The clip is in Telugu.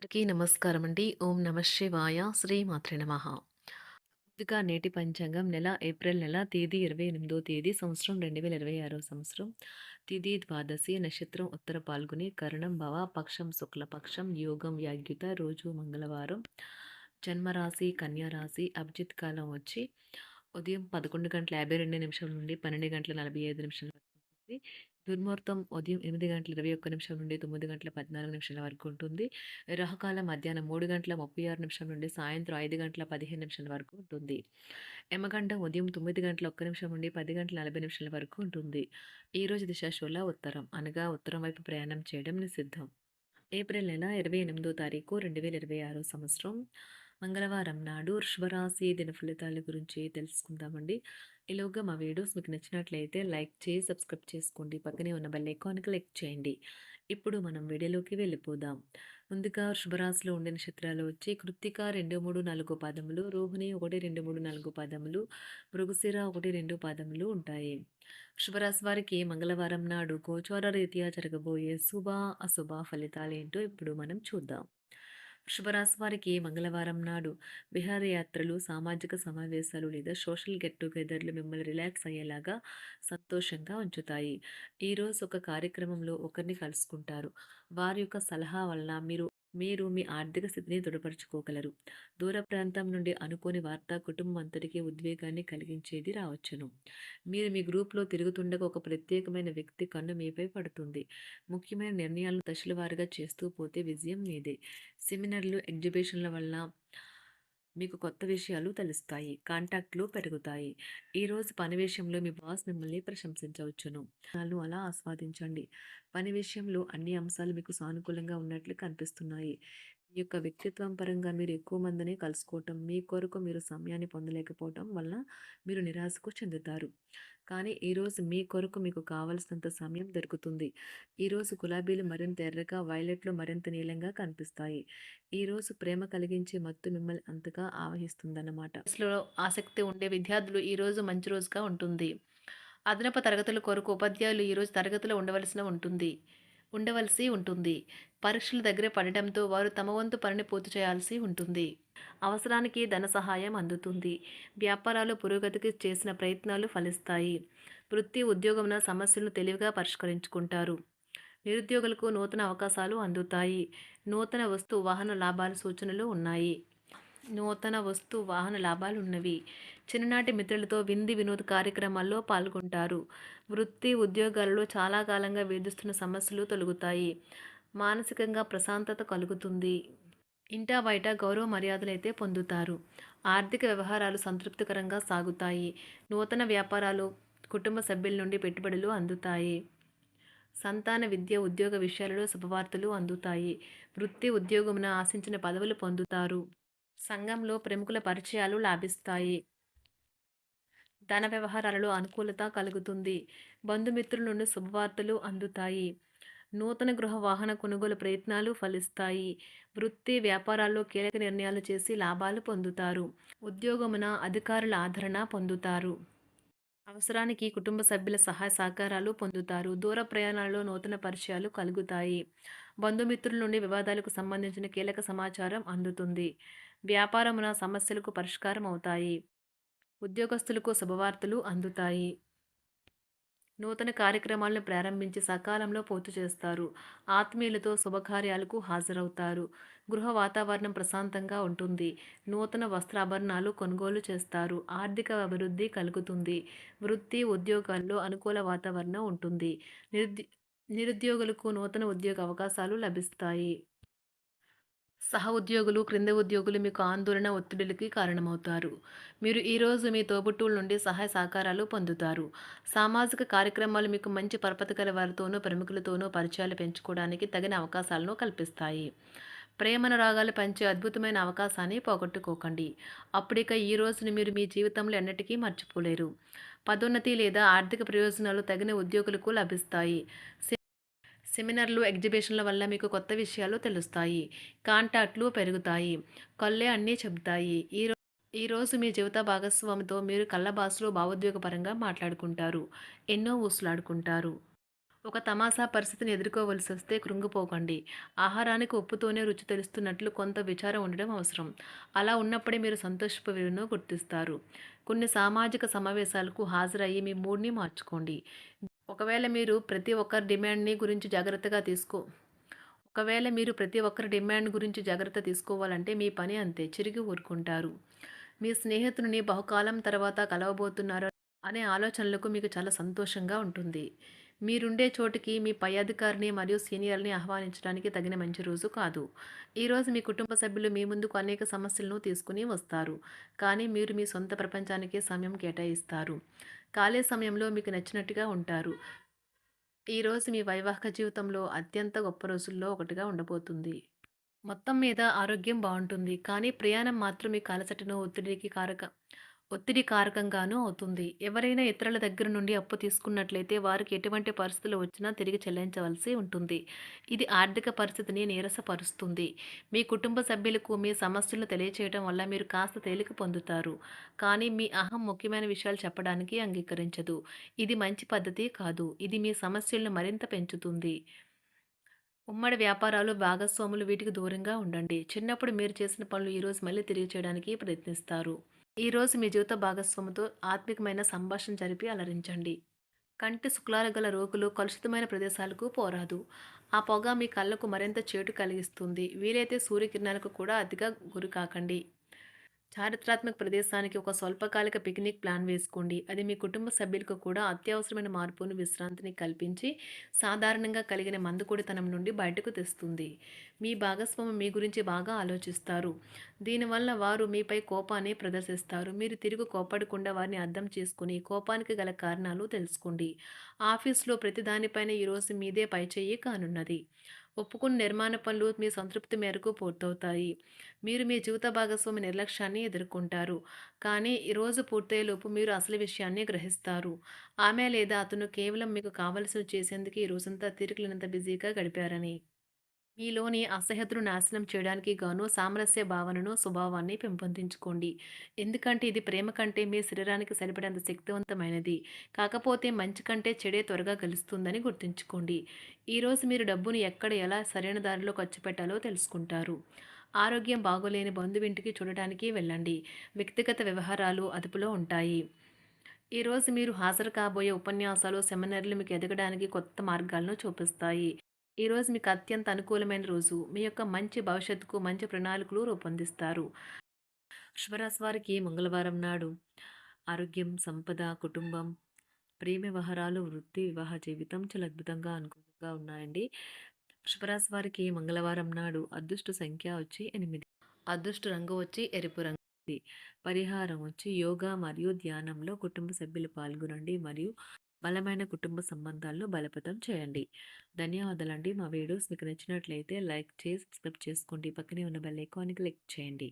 అందరికీ నమస్కారం అండి. ఓం నమ శివాయ. శ్రీమాత్రే నమః. ముందుగా నేటి పంచాంగం నెల ఏప్రిల్ నెల తేదీ 28వ తేదీ సంవత్సరం 2026 సంవత్సరం. తిథి ద్వాదశి, నక్షత్రం ఉత్తర పాల్గొని, కరణం భవ, పక్షం శుక్లపక్షం, యోగం యాగ్యుత, రోజు మంగళవారం. జన్మరాశి కన్యా రాశి. అభిజిత్ కాలం వచ్చి ఉదయం 11:52 నుండి 12:45 వరకు ఉంటుంది. దుర్ముహూర్తం ఉదయం 8:21 నుండి 9:14 వరకు ఉంటుంది. రాహుకాలం మధ్యాహ్నం 3:36 నుండి సాయంత్రం 5:15 వరకు ఉంటుంది. యమగండం ఉదయం 9:01 నుండి 10:40 వరకు ఉంటుంది. ఈరోజు దిశాశూల ఉత్తరం, అనగా ఉత్తరం వైపు ప్రయాణం చేయడం నిషిద్ధం. ఏప్రిల్ నెల 28వ తారీఖు 2026 సంవత్సరం మంగళవారం నాడు వృషభరాశి దిన ఫలితాల గురించి తెలుసుకుందామండి. ఈలోగా మా వీడియోస్ మీకు నచ్చినట్లయితే లైక్ చేసి సబ్స్క్రైబ్ చేసుకోండి. పక్కనే ఉన్న బెల్ ఐకాన్ క్లిక్ చేయండి. ఇప్పుడు మనం వీడియోలోకి వెళ్ళిపోదాం. ముందుగా వృషభరాశిలో ఉండే నక్షత్రాలు వచ్చి కృత్తిక 2, 3, 4 పాదములు, రోహిణి 1, 2, 3, 4 పాదములు, మృగశిర 1, 2 పాదములు ఉంటాయి. వృషభరాశి వారికి మంగళవారం నాడు గోచార రీత్యా జరగబోయే శుభ అశుభ ఫలితాలేంటో ఇప్పుడు మనం చూద్దాం. వృషభరాశి వారికి మంగళవారం నాడు విహారయాత్రలు, సామాజిక సమావేశాలు లేదా సోషల్ గెట్ టుగెదర్లు మిమ్మల్ని రిలాక్స్ అయ్యేలాగా సంతోషంగా ఉంచుతాయి. ఈరోజు ఒక కార్యక్రమంలో ఒకరిని కలుసుకుంటారు. వారి యొక్క సలహా వలన మీరు మీరు మీ ఆర్థిక స్థితిని దృఢపరచుకోగలరు. దూర ప్రాంతం నుండి అనుకోని వార్త కుటుంబం అంతటికీ ఉద్వేగాన్ని కలిగించేది రావచ్చును. మీరు మీ గ్రూప్లో తిరుగుతుండగా ఒక ప్రత్యేకమైన వ్యక్తి కన్ను మీపై పడుతుంది. ముఖ్యమైన నిర్ణయాలను దశల వారీగా చేస్తూ పోతే విజయం మీదే. సెమినార్లు, ఎగ్జిబిషన్ల వల్ల మీకు కొత్త విషయాలు తెలుస్తాయి. కాంటాక్ట్లు పెరుగుతాయి. ఈరోజు పని విషయంలో మీ బాస్ మిమ్మల్ని ప్రశంసించవచ్చును. అలా ఆస్వాదించండి. పని విషయంలో అన్ని అంశాలు మీకు సానుకూలంగా ఉన్నట్లు కనిపిస్తున్నాయి. మీ యొక్క వ్యక్తిత్వం పరంగా మీరు ఎక్కువ మందిని కలుసుకోవటం, మీ కొరకు మీరు సమయాన్ని పొందలేకపోవటం వలన మీరు నిరాశకు చెందుతారు. కానీ ఈరోజు మీ కొరకు మీకు కావలసినంత సమయం దొరుకుతుంది. ఈరోజు గులాబీలు మరింత ఎర్రగా, వైలెట్లు మరింత నీలంగా కనిపిస్తాయి. ఈరోజు ప్రేమ కలిగించే మత్తు మిమ్మల్ని అంతగా ఆవహిస్తుందన్నమాట. అసలు ఆసక్తి ఉండే విద్యార్థులు ఈరోజు మంచి రోజుగా ఉంటుంది. అదనపు తరగతుల కొరకు ఉపాధ్యాయులు ఈరోజు తరగతిలో ఉండవలసి ఉంటుంది. పరీక్షలు దగ్గర పడడంతో వారు తమ వంతు పనిని పూర్తి చేయాల్సి ఉంటుంది. అవసరానికి ధన సహాయం అందుతుంది. వ్యాపారాలు పురోగతికి చేసిన ప్రయత్నాలు ఫలిస్తాయి. వృత్తి ఉద్యోగమున సమస్యలను తెలివిగా పరిష్కరించుకుంటారు. నిరుద్యోగులకు నూతన అవకాశాలు అందుతాయి. నూతన వస్తు వాహన లాభాల సూచనలు ఉన్నాయి. చిన్ననాటి మిత్రులతో విందు వినోద కార్యక్రమాల్లో పాల్గొంటారు. వృత్తి ఉద్యోగాలలో చాలా కాలంగా వేధిస్తున్న సమస్యలు తొలగుతాయి. మానసికంగా ప్రశాంతత కలుగుతుంది. ఇంటా బయట గౌరవ మర్యాదలైతే పొందుతారు. ఆర్థిక వ్యవహారాలు సంతృప్తికరంగా సాగుతాయి. నూతన వ్యాపారాలు, కుటుంబ సభ్యుల నుండి పెట్టుబడులు అందుతాయి. సంతాన విద్య, ఉద్యోగ విషయాలలో శుభవార్తలు అందుతాయి. వృత్తి ఉద్యోగమున ఆశించిన పదవులు పొందుతారు. సంఘంలో ప్రముఖుల పరిచయాలు లాభిస్తాయి. ధన వ్యవహారాలలో అనుకూలత కలుగుతుంది. బంధుమిత్రుల నుండి శుభవార్తలు అందుతాయి. నూతన గృహ వాహన కొనుగోలు ప్రయత్నాలు ఫలిస్తాయి. వృత్తి వ్యాపారాల్లో కీలక నిర్ణయాలు చేసి లాభాలు పొందుతారు. ఉద్యోగమున అధికారుల ఆదరణ పొందుతారు. అవసరానికి కుటుంబ సభ్యుల సహాయ సహకారాలు పొందుతారు. దూర ప్రయాణాలలో నూతన పరిచయాలు కలుగుతాయి. బంధుమిత్రుల నుండి వివాదాలకు సంబంధించిన కీలక సమాచారం అందుతుంది. వ్యాపారమున సమస్యలకు పరిష్కారం అవుతాయి. ఉద్యోగస్తులకు శుభవార్తలు అందుతాయి. నూతన కార్యక్రమాలను ప్రారంభించి సకాలంలో పూర్తి చేస్తారు. ఆత్మీయులతో శుభకార్యాలకు హాజరవుతారు. గృహ వాతావరణం ప్రశాంతంగా ఉంటుంది. నూతన వస్త్రాభరణాలు కొనుగోలు చేస్తారు. ఆర్థిక అభివృద్ధి కలుగుతుంది. వృత్తి ఉద్యోగాల్లో అనుకూల వాతావరణం ఉంటుంది. నిరుద్యోగులకు నూతన ఉద్యోగ అవకాశాలు లభిస్తాయి. సహ ఉద్యోగులు, క్రింద ఉద్యోగులు మీకు ఆందోళన, ఒత్తిడులకి కారణమవుతారు. మీరు ఈరోజు మీ తోబుట్టువుల నుండి సహాయ సహకారాలు పొందుతారు. సామాజిక కార్యక్రమాలు మీకు మంచి పరపతి గల వారితోనూ, ప్రముఖులతోనూ పరిచయాలు పెంచుకోవడానికి తగిన అవకాశాలను కల్పిస్తాయి. ప్రేమనురాగాలు పంచే అద్భుతమైన అవకాశాన్ని పోగొట్టుకోకండి. అప్పుడిక ఈ రోజును మీరు మీ జీవితంలో ఎన్నటికీ మర్చిపోలేరు. పదోన్నతి లేదా ఆర్థిక ప్రయోజనాలు తగిన ఉద్యోగులకు లభిస్తాయి. సెమినార్లు, ఎగ్జిబిషన్ల వల్ల మీకు కొత్త విషయాలు తెలుస్తాయి. కాంటాక్ట్లు పెరుగుతాయి. కళ్ళే అన్నీ చెబుతాయి. ఈరోజు మీ జీవిత భాగస్వామితో మీరు కళ్ళ భాషలో భావోద్వేగపరంగా మాట్లాడుకుంటారు. ఎన్నో ఊసులాడుకుంటారు. ఒక తమాషా పరిస్థితిని ఎదుర్కోవలసొస్తే కృంగిపోకండి. ఆహారానికి ఉప్పుతోనే రుచి తెలుస్తున్నట్లు కొంత విచారం ఉండడం అవసరం. అలా ఉన్నప్పుడే మీరు సంతోషపు విలువను గుర్తిస్తారు. కొన్ని సామాజిక సమావేశాలకు హాజరయ్యి మీ మూడ్‌ని మార్చుకోండి. ఒకవేళ మీరు ప్రతి ఒక్కరి డిమాండ్‌ని గురించి జాగ్రత్తగా తీసుకో ఒకవేళ మీరు ప్రతి ఒక్కరి డిమాండ్ గురించి జాగ్రత్త తీసుకోవాలంటే మీ పని అంతే. చిరిగి ఊరుకుంటారు. మీ స్నేహితుడిని బహుకాలం తర్వాత కలవబోతున్నారు అనే ఆలోచనలకు మీకు చాలా సంతోషంగా ఉంటుంది. మీరుండే చోటికి మీ పై అధికారిని మరియు సీనియర్‌ని ఆహ్వానించడానికి తగిన మంచి రోజు కాదు. ఈరోజు మీ కుటుంబ సభ్యులు మీ ముందుకు అనేక సమస్యలను తీసుకొని వస్తారు. కానీ మీరు మీ సొంత ప్రపంచానికే సమయం కేటాయిస్తారు. ఖాళీ సమయంలో మీకు నచ్చినట్టుగా ఉంటారు. ఈరోజు మీ వైవాహిక జీవితంలో అత్యంత గొప్ప రోజుల్లో ఒకటిగా ఉండబోతుంది. మొత్తం మీద ఆరోగ్యం బావుంటుంది. కానీ ప్రయాణం మాత్రం మీకు అలసటను, ఒత్తిడి కారకంగానూ అవుతుంది. ఎవరైనా ఇతరుల దగ్గర నుండి అప్పు తీసుకున్నట్లయితే వారికి ఎటువంటి పరిస్థితులు వచ్చినా తిరిగి చెల్లించవలసి ఉంటుంది. ఇది ఆర్థిక పరిస్థితిని నీరసపరుస్తుంది. మీ కుటుంబ సభ్యులకు మీ సమస్యలను తెలియచేయడం వల్ల మీరు కాస్త తేలిక పొందుతారు. కానీ మీ అహం ముఖ్యమైన విషయాలు చెప్పడానికి అంగీకరించదు. ఇది మంచి పద్ధతి కాదు. ఇది మీ సమస్యలను మరింత పెంచుతుంది. ఉమ్మడి వ్యాపారాలు, భాగస్వాములు వీటికి దూరంగా ఉండండి. చిన్నప్పుడు మీరు చేసిన పనులు ఈరోజు మళ్ళీ తిరిగి చేయడానికి ప్రయత్నిస్తారు. ఈరోజు మీ జీవిత భాగస్వామితో ఆత్మికమైన సంభాషణ జరిపి అలరించండి. కంటి శుక్లాలు గల రోగులు కలుషితమైన ప్రదేశాలకు పోరాదు. ఆ పొగ మీ కళ్ళకు మరింత చేటు కలిగిస్తుంది. వీలైతే సూర్యకిరణాలకు కూడా అతిగా గురికాకండి. చారిత్రాత్మక ప్రదేశానికి ఒక స్వల్పకాలిక పిక్నిక్ ప్లాన్ వేసుకోండి. అది మీ కుటుంబ సభ్యులకు కూడా అత్యవసరమైన మార్పును, విశ్రాంతిని కల్పించి సాధారణంగా కలిగిన మందుకొడితనం నుండి బయటకు తెస్తుంది. మీ భాగస్వామి మీ గురించి బాగా ఆలోచిస్తారు. దీనివల్ల వారు మీపై కోపాన్ని ప్రదర్శిస్తారు. మీరు తిరిగి కోపడకుండా వారిని అర్థం చేసుకుని కోపానికి గల కారణాలు తెలుసుకోండి. ఆఫీస్లో ప్రతి దానిపైన ఈరోజు మీదే పైచేయి కానున్నది. ఒప్పుకున్న నిర్మాణ పనులు మీ సంతృప్తి మేరకు పూర్తవుతాయి. మీరు మీ జీవిత భాగస్వామి నిర్లక్ష్యాన్ని ఎదుర్కొంటారు. కానీ ఈ రోజు పూర్తయ్యేలోపు మీరు అసలు విషయాన్ని గ్రహిస్తారు. ఆమె లేదా అతను కేవలం మీకు కావలసినవి చేసేందుకు ఈ రోజంతా తీరికలేనంత బిజీగా గడిపారని. మీలోని అసహ్యతను నాశనం చేయడానికి గాను సామరస్య భావనను, స్వభావాన్ని పెంపొందించుకోండి. ఎందుకంటే ఇది ప్రేమ కంటే మీ శరీరానికి సరిపడేంత శక్తివంతమైనది. కాకపోతే మంచి కంటే చెడే త్వరగా గెలుస్తుందని గుర్తుంచుకోండి. ఈరోజు మీరు డబ్బును ఎక్కడ ఎలా సరైన దారిలో ఖర్చు పెట్టాలో తెలుసుకుంటారు. ఆరోగ్యం బాగోలేని బంధువింటికి చూడటానికి వెళ్ళండి. వ్యక్తిగత వ్యవహారాలు అదుపులో ఉంటాయి. ఈరోజు మీరు హాజరు కాబోయే ఉపన్యాసాలు, సెమినార్లు మీకు ఎదగడానికి కొత్త మార్గాలను చూపిస్తాయి. ఈరోజు మీకు అత్యంత అనుకూలమైన రోజు. మీ యొక్క మంచి భవిష్యత్తుకు మంచి ప్రణాళికలు రూపొందిస్తారు. వృషభరాశి వారికి మంగళవారం నాడు ఆరోగ్యం, సంపద, కుటుంబం, ప్రేమ వ్యవహారాలు, వృత్తి, వివాహ జీవితం చాలా అద్భుతంగా అనుకూలంగా ఉన్నాయండి. వృషభరాశి వారికి మంగళవారం నాడు అదృష్ట సంఖ్య వచ్చి 8. అదృష్ట రంగు వచ్చి ఎరుపు రంగు. పరిహారం వచ్చి యోగా మరియు ధ్యానంలో కుటుంబ సభ్యులు పాల్గొనండి మరియు బలమైన కుటుంబ సంబంధాలను బలోపేతం చేయండి. ధన్యవాదాలండి. మా వీడియోస్ మీకు నచ్చినట్లయితే లైక్ చేసి సబ్స్క్రైబ్ చేసుకోండి. పక్కనే ఉన్న బెల్ ఐకాన్‌ని క్లిక్ చేయండి.